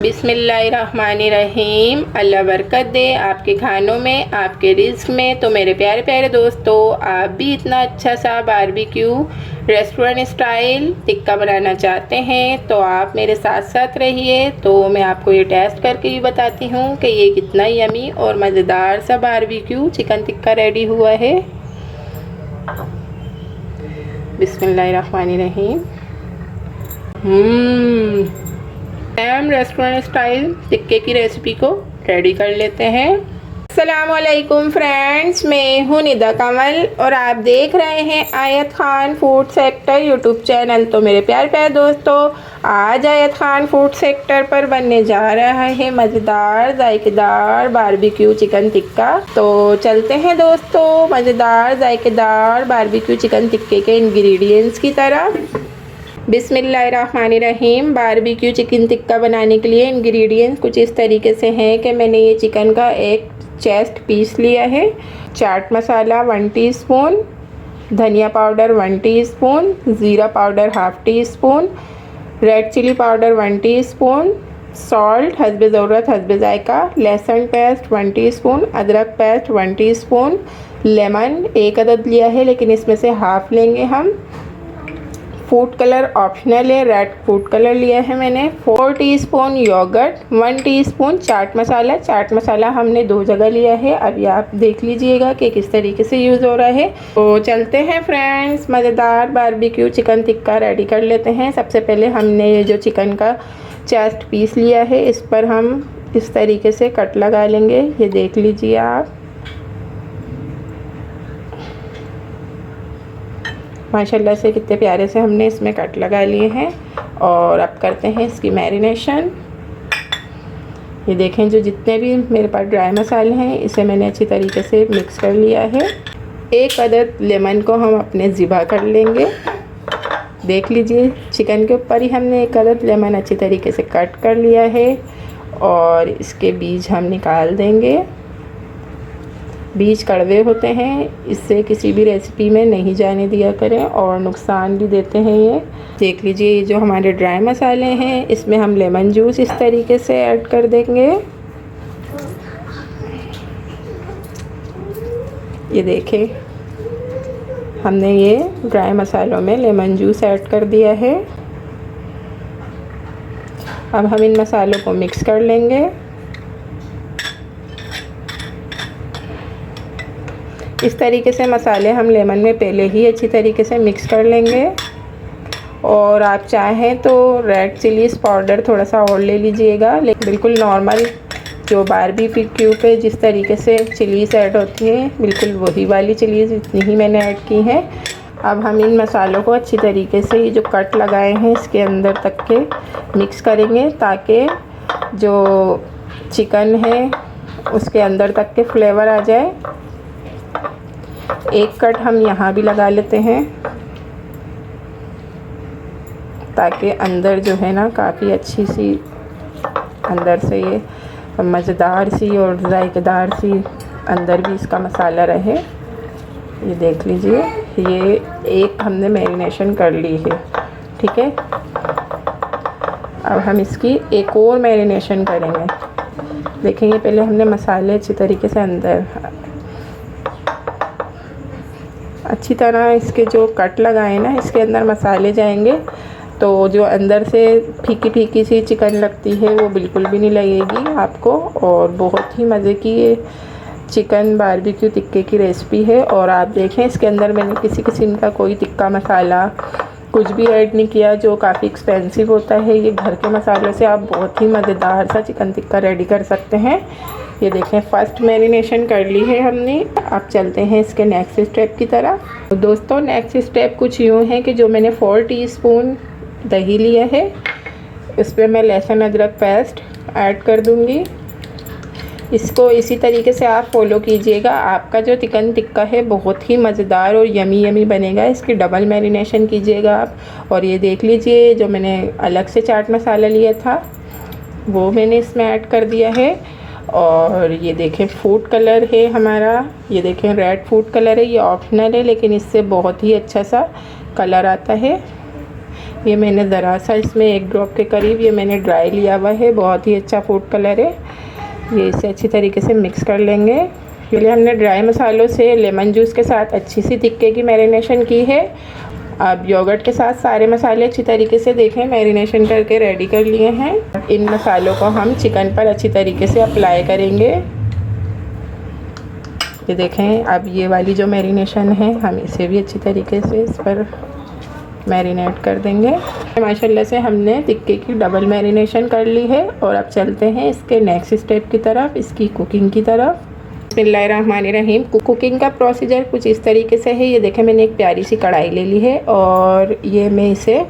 बिस्मिल्लाहिर्रहमानिर्रहीम। अल्लाह बरकत दे आपके खानों में, आपके रिज़्क़ में। तो मेरे प्यारे प्यारे दोस्तों, आप भी इतना अच्छा सा बारबेक्यू रेस्टोरेंट स्टाइल टिक्का बनाना चाहते हैं तो आप मेरे साथ साथ रहिए। तो मैं आपको ये टेस्ट करके भी बताती हूँ कि ये कितना यमी और मज़ेदार सा बारबेक्यू चिकन टिक्का रेडी हुआ है। बिस्मिल्लाहिर्रहमानिर्रहीम। रेस्टोरेंट स्टाइल टिक्के की रेसिपी को रेडी कर लेते हैं। अस्सलामुअलैकुम फ्रेंड्स, मैं हूँ निदा कमल और आप देख रहे हैं आयत Khan food sector YouTube channel. तो मेरे प्यारे प्यारे दोस्तों, आज आयत खान फूड सेक्टर पर बनने जा रहा है मज़ेदार जायकेदार बारबेक्यू चिकन टिक्का। तो चलते हैं दोस्तों मज़ेदार जायकेदार बारबेक्यू चिकन टिक्के के इंग्रेडिएंट्स की तरफ। बिस्मिल्लाहिर्रहमानिर्रहीम। बारबेक्यू चिकन टिक्का बनाने के लिए इंग्रेडिएंट्स कुछ इस तरीके से हैं कि मैंने ये चिकन का एक चेस्ट पीस लिया है, चाट मसाला 1 टीस्पून, धनिया पाउडर 1 टीस्पून, ज़ीरा powder half teaspoon, red chilli powder 1 teaspoon, salt हस्बे ज़रूरत हस्बे जायका, लहसुन पेस्ट 1 टीस्पून, अदरक पेस्ट 1 टीस्पून, लेमन 1 अदद लिया है लेकिन इसमें से हाफ़ लेंगे हम। फूड कलर ऑप्शनल है, रेड फूड कलर लिया है मैंने। 4 teaspoon yogurt, 1 teaspoon chaat masala. Chaat masala हमने 2 जगह लिया है, अभी आप देख लीजिएगा कि किस तरीके से यूज़ हो रहा है। तो चलते हैं फ्रेंड्स, मज़ेदार बारबेक्यू चिकन टिक्का रेडी कर लेते हैं। सबसे पहले हमने ये जो चिकन का चेस्ट पीस लिया है इस पर हम इस तरीके से कट लगा लेंगे। ये देख लीजिए आप, माशाल्लाह से कितने प्यारे से हमने इसमें कट लगा लिए हैं। और अब करते हैं इसकी मैरिनेशन। ये देखें, जो जितने भी मेरे पास ड्राई मसाले हैं इसे मैंने अच्छी तरीके से मिक्स कर लिया है। 1 अदद लेमन को हम अपने ज़िबा कर लेंगे। देख लीजिए, चिकन के ऊपर ही हमने 1 अदद लेमन अच्छी तरीके से कट कर लिया है और इसके बीज हम निकाल देंगे। बीज कड़वे होते हैं, इससे किसी भी रेसिपी में नहीं जाने दिया करें और नुकसान भी देते हैं ये। देख लीजिए, ये जो हमारे ड्राई मसाले हैं इसमें हम लेमन जूस इस तरीके से ऐड कर देंगे। ये देखें, हमने ये ड्राई मसालों में लेमन जूस ऐड कर दिया है। अब हम इन मसालों को मिक्स कर लेंगे। इस तरीके से मसाले हम लेमन में पहले ही अच्छी तरीके से मिक्स कर लेंगे। और आप चाहें तो रेड चिलीज़ पाउडर थोड़ा सा और ले लीजिएगा, लेकिन बिल्कुल नॉर्मल जो बारबेक्यू पे जिस तरीके से चिलीज़ ऐड होती हैं बिल्कुल वही वाली चिलीज़ इतनी ही मैंने ऐड की है। अब हम इन मसालों को अच्छी तरीके से ये जो कट लगाए हैं इसके अंदर तक के मिक्स करेंगे ताकि जो चिकन है उसके अंदर तक के फ्लेवर आ जाए। 1 कट हम यहाँ भी लगा लेते हैं ताकि अंदर जो है ना काफ़ी अच्छी सी अंदर से ये मज़ेदार सी और जायकेदार सी अंदर भी इसका मसाला रहे। ये देख लीजिए, ये एक हमने मैरिनेशन कर ली है, ठीक है। अब हम इसकी एक और मैरिनेशन करेंगे। देखेंगे, पहले हमने मसाले अच्छी तरीके से अंदर अच्छी तरह इसके जो कट लगाए ना इसके अंदर मसाले जाएंगे तो जो अंदर से फीकी फीकी सी चिकन लगती है वो बिल्कुल भी नहीं लगेगी आपको। और बहुत ही मज़े की ये चिकन बारबेक्यू टिक्के की रेसिपी है। और आप देखें, इसके अंदर मैंने किसी किस्म का कोई टिक्का मसाला कुछ भी ऐड नहीं किया जो काफ़ी एक्सपेंसिव होता है। ये घर के मसालों से आप बहुत ही मज़ेदार सा चिकन टिक्का रेडी कर सकते हैं। ये देखें, फर्स्ट मैरिनेशन कर ली है हमने। अब चलते हैं इसके नेक्स्ट स्टेप की तरफ। तो दोस्तों, नेक्स्ट स्टेप कुछ यूँ है कि जो मैंने 4 टीस्पून दही लिया है इस पर मैं लहसुन अदरक पेस्ट ऐड कर दूँगी। इसको इसी तरीके से आप फॉलो कीजिएगा। आपका जो चिकन टिक्का है बहुत ही मज़ेदार और यमी यमी बनेगा। इसकी डबल मैरिनेशन कीजिएगा आप। और ये देख लीजिए, जो मैंने अलग से चाट मसाला लिया था वो मैंने इसमें ऐड कर दिया है। और ये देखें, फूड कलर है हमारा, ये देखें रेड फूड कलर है, ये ऑप्शनल है लेकिन इससे बहुत ही अच्छा सा कलर आता है। ये मैंने ज़रा सा इसमें 1 ड्रॉप के करीब ये मैंने ड्राई लिया हुआ है, बहुत ही अच्छा फूड कलर है। ये इसे अच्छी तरीके से मिक्स कर लेंगे। पहले हमने ड्राई मसालों से लेमन जूस के साथ अच्छी सी टिक्के की मैरिनेशन की है। अब योगर्ट के साथ सारे मसाले अच्छी तरीके से देखें मैरिनेशन करके रेडी कर लिए हैं। इन मसालों को हम चिकन पर अच्छी तरीके से अप्लाई करेंगे। ये देखें, अब ये वाली जो मैरिनेशन है हम इसे भी अच्छी तरीके से इस पर मैरिनेट कर देंगे। माशाल्लाह से हमने टिक्के की डबल मैरिनेशन कर ली है। और अब चलते हैं इसके नेक्स्ट स्टेप की तरफ, इसकी कुकिंग की तरफ। बिस्मिल्लाहिर्रहमानिर्रहीम। कुकिंग का प्रोसीजर कुछ इस तरीके से है। ये देखें, मैंने एक प्यारी सी कढ़ाई ले ली है और ये मैं इसे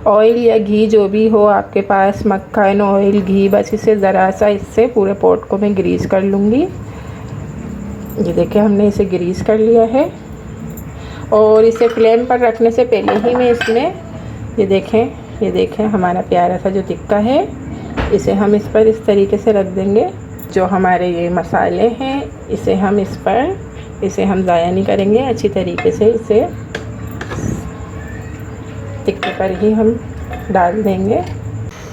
ऑयल या घी जो भी हो आपके पास, मक्खन, ऑयल, घी, बस इसे ज़रा सा इससे पूरे पॉट को मैं ग्रीस कर लूँगी। ये देखें, हमने इसे ग्रीस कर लिया है। और इसे फ्लेम पर रखने से पहले ही मैं इसमें ये देखें हमारा प्यारा सा जो टिक्का है इसे हम इस पर इस तरीके से रख देंगे। जो हमारे ये मसाले हैं इसे हम इसे हम ज़ाया नहीं करेंगे, अच्छी तरीके से इसे टिक्के पर ही हम डाल देंगे।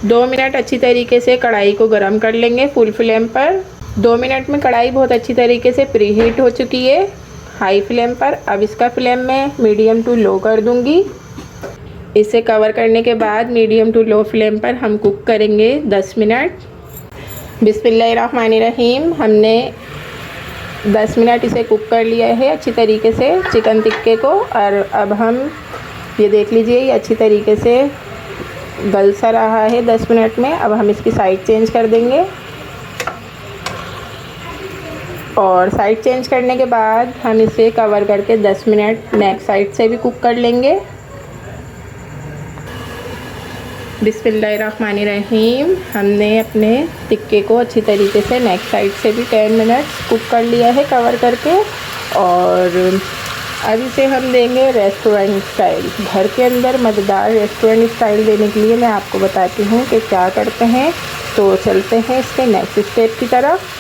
2 मिनट अच्छी तरीके से कढ़ाई को गर्म कर लेंगे फुल फ्लेम पर। 2 मिनट में कढ़ाई बहुत अच्छी तरीके से प्री हीट हो चुकी है हाई फ्लेम पर। अब इसका फ्लेम मैं मीडियम टू लो कर दूंगी। इसे कवर करने के बाद मीडियम टू लो फ्लेम पर हम कुक करेंगे 10 मिनट। बिस्मिल्लाहिर्रहमानिर्रहीम। हमने 10 मिनट इसे कुक कर लिया है अच्छी तरीके से चिकन टिक्के को। और अब हम ये देख लीजिए, ये अच्छी तरीके से गल सा रहा है 10 मिनट में। अब हम इसकी साइड चेंज कर देंगे। और साइड चेंज करने के बाद हम इसे कवर करके 10 मिनट नेक्स्ट साइड से भी कुक कर लेंगे। बिस्मिल्लाहिर्रहमानिर्रहीम। हमने अपने टिक्के को अच्छी तरीके से नेक्स्ट साइड से भी 10 मिनट कुक कर लिया है कवर करके। और अब इसे हम देंगे रेस्टोरेंट स्टाइल। घर के अंदर मज़ेदार रेस्टोरेंट स्टाइल देने के लिए मैं आपको बताती हूँ कि क्या करते हैं। तो चलते हैं इसके नेक्स्ट स्टेप की तरफ।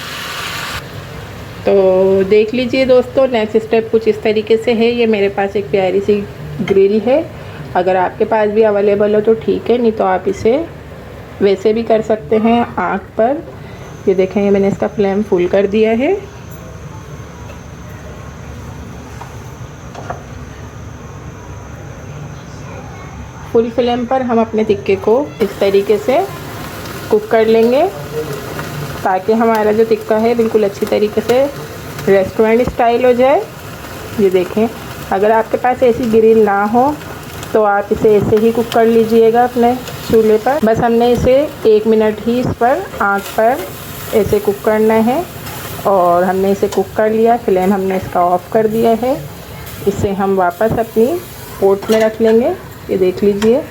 तो देख लीजिए दोस्तों, नेक्स्ट स्टेप कुछ इस तरीके से है। ये मेरे पास एक प्यारी सी ग्रिल है, अगर आपके पास भी अवेलेबल हो तो ठीक है, नहीं तो आप इसे वैसे भी कर सकते हैं आग पर। ये देखें, ये मैंने इसका फ्लेम फुल कर दिया है। फुल फ्लेम पर हम अपने टिक्के को इस तरीके से कुक कर लेंगे ताकि हमारा जो टिक्का है बिल्कुल अच्छी तरीके से रेस्टोरेंट स्टाइल हो जाए। ये देखें, अगर आपके पास ऐसी ग्रिल ना हो तो आप इसे ऐसे ही कुक कर लीजिएगा अपने चूल्हे पर। बस हमने इसे 1 मिनट ही इस पर आंच पर ऐसे कुक करना है। और हमने इसे कुक कर लिया, फ्लेम हमने इसका ऑफ़ कर दिया है। इसे हम वापस अपनी पोट में रख लेंगे। ये देख लीजिए,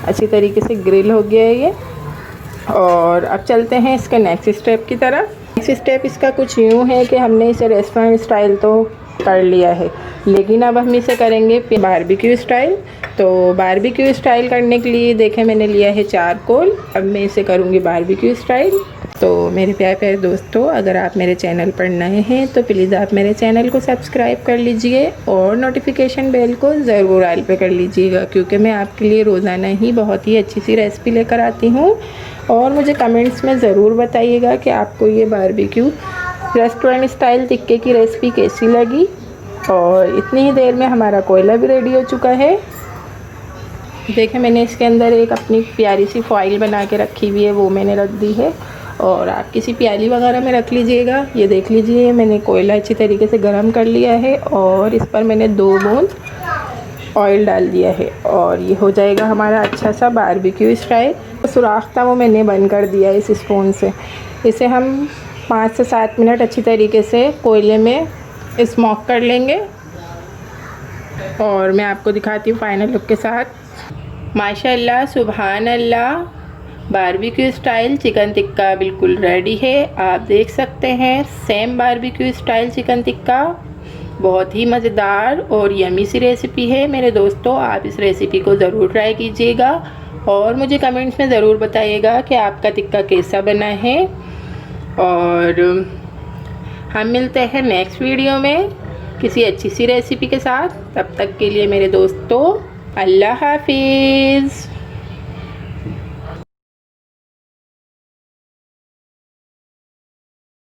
अच्छी तरीके से ग्रिल हो गया है ये। और अब चलते हैं इसके नेक्स्ट स्टेप की तरफ। नेक्स्ट स्टेप इसका कुछ यूँ है कि हमने इसे रेस्टोरेंट स्टाइल तो कर लिया है, लेकिन अब हम इसे करेंगे बारबेक्यू स्टाइल। तो बारबेक्यू स्टाइल करने के लिए देखें, मैंने लिया है चारकोल। अब मैं इसे करूँगी बारबेक्यू स्टाइल। तो मेरे प्यारे प्यारे दोस्तों, अगर आप मेरे चैनल पर नए हैं तो प्लीज़ आप मेरे चैनल को सब्सक्राइब कर लीजिए और नोटिफिकेशन बेल को ज़रूर ऑल पे कर लीजिएगा, क्योंकि मैं आपके लिए रोज़ाना ही बहुत ही अच्छी सी रेसिपी लेकर आती हूँ। और मुझे कमेंट्स में ज़रूर बताइएगा कि आपको ये बारबेक्यू रेस्टोरेंट स्टाइल टिक्के की रेसिपी कैसी लगी। और इतनी ही देर में हमारा कोयला भी रेडी हो चुका है। देखें, मैंने इसके अंदर एक अपनी प्यारी सी फॉइल बना के रखी हुई है, वो मैंने रख दी है। और आप किसी प्याली वगैरह में रख लीजिएगा। ये देख लीजिए, मैंने कोयला अच्छी तरीके से गर्म कर लिया है और इस पर मैंने 2 बूंद ऑयल डाल दिया है। और ये हो जाएगा हमारा अच्छा सा बारबेक्यू स्टाइल। सुराख था वो मैंने बंद कर दिया इस स्पून से। इसे हम 5 से 7 मिनट अच्छी तरीके से कोयले में स्मोक कर लेंगे। और मैं आपको दिखाती हूँ फाइनल लुक के साथ। माशाल्लाह, सुभान अल्लाह, बारबेक्यू स्टाइल चिकन टिक्का बिल्कुल रेडी है। आप देख सकते हैं, same barbecue style chicken tikka. बहुत ही मज़ेदार और यमी सी रेसिपी है मेरे दोस्तों। आप इस रेसिपी को ज़रूर ट्राई कीजिएगा और मुझे कमेंट्स में ज़रूर बताइएगा कि आपका टिक्का कैसा बना है। और हम मिलते हैं नेक्स्ट वीडियो में किसी अच्छी सी रेसिपी के साथ। तब तक के लिए मेरे दोस्तों, अल्लाह हाफिज़।